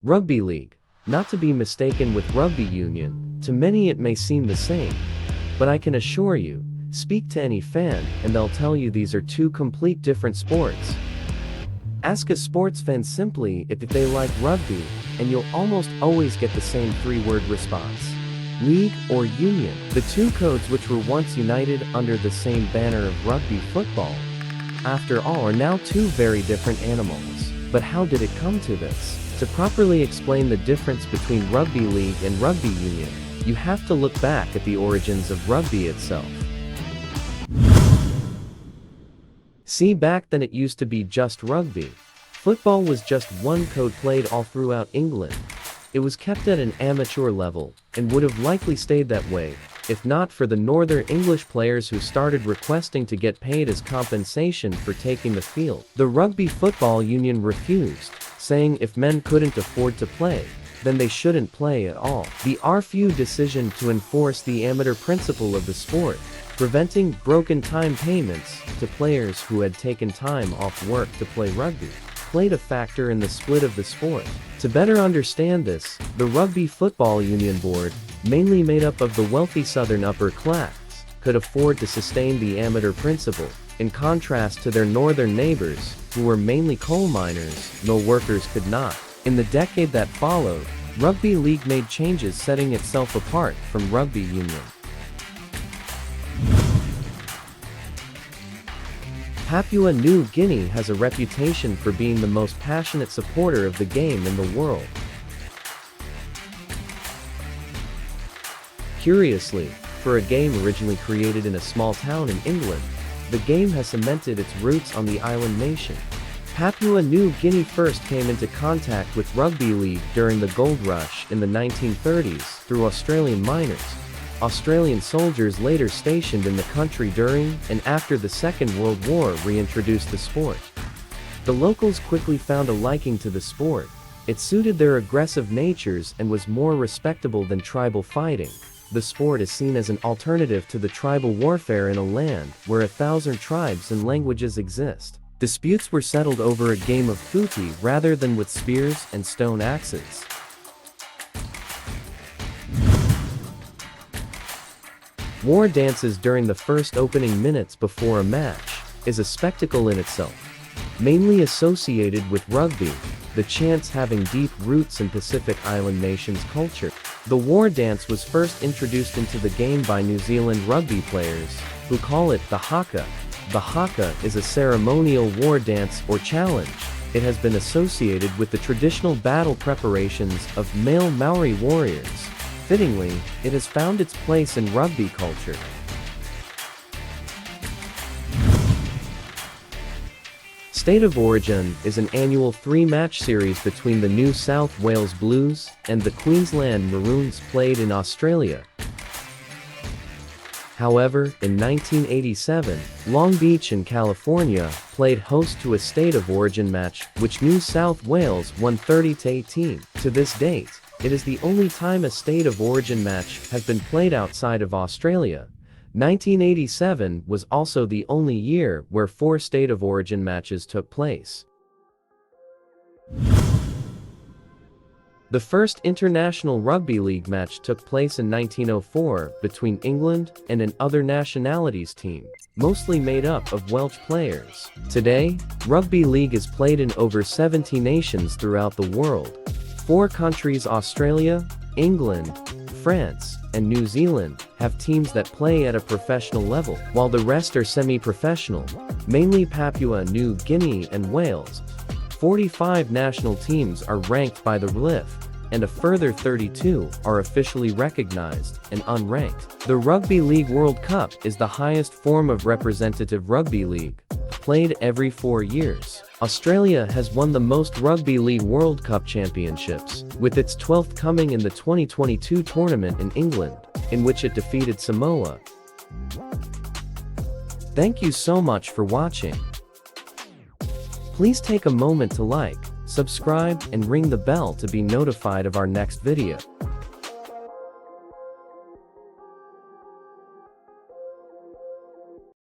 Rugby league, not to be mistaken with rugby union. To many it may seem the same, but I can assure you, speak to any fan and they'll tell you these are two complete different sports. Ask a sports fan simply if they like rugby, and you'll almost always get the same three-word response: league or union. The two codes which were once united under the same banner of rugby football, after all, are now two very different animals. But how did it come to this? To properly explain the difference between rugby league and rugby union, you have to look back at the origins of rugby itself. See, back then it used to be just rugby. Football was just one code played all throughout England. It was kept at an amateur level, and would have likely stayed that way, if not for the Northern English players who started requesting to get paid as compensation for taking the field. The Rugby Football Union refused, saying if men couldn't afford to play, then they shouldn't play at all. The RFU decision to enforce the amateur principle of the sport, preventing broken time payments to players who had taken time off work to play rugby, played a factor in the split of the sport. To better understand this, the Rugby Football Union Board, mainly made up of the wealthy southern upper class, could afford to sustain the amateur principle, in contrast to their northern neighbors, who were mainly coal miners. No workers could not. In the decade that followed, rugby league made changes, setting itself apart from rugby union. Papua New Guinea has a reputation for being the most passionate supporter of the game in the world. Curiously, for a game originally created in a small town in England, the game has cemented its roots on the island nation. Papua New Guinea first came into contact with rugby league during the gold rush in the 1930s through Australian miners. Australian soldiers later stationed in the country during and after the Second World War reintroduced the sport. The locals quickly found a liking to the sport. It suited their aggressive natures and was more respectable than tribal fighting. The sport is seen as an alternative to the tribal warfare in a land where 1,000 tribes and languages exist. Disputes were settled over a game of footy rather than with spears and stone axes. War dances during the first opening minutes before a match is a spectacle in itself. Mainly associated with rugby, the chants having deep roots in Pacific Island nations culture. The war dance was first introduced into the game by New Zealand rugby players, who call it the haka. The haka is a ceremonial war dance or challenge. It has been associated with the traditional battle preparations of male Maori warriors. Fittingly, it has found its place in rugby culture. State of Origin is an annual three-match series between the New South Wales Blues and the Queensland Maroons played in Australia. However, in 1987, Long Beach in California played host to a State of Origin match, which New South Wales won 30-18. To this date, it is the only time a State of Origin match has been played outside of Australia. 1987 was also the only year where 4 State of Origin matches took place. The first international rugby league match took place in 1904 between England and an other nationalities team, mostly made up of Welsh players. Today, rugby league is played in over 70 nations throughout the world. 4 countries, Australia, England, France, and New Zealand, have teams that play at a professional level, while the rest are semi-professional, mainly Papua New Guinea and Wales. 45 national teams are ranked by the RLIF, and a further 32 are officially recognized and unranked. The Rugby League World Cup is the highest form of representative rugby league, played every 4 years. Australia has won the most Rugby League World Cup championships, with its 12th coming in the 2022 tournament in England, in which it defeated Samoa. Thank you so much for watching. Please take a moment to like, subscribe, and ring the bell to be notified of our next video.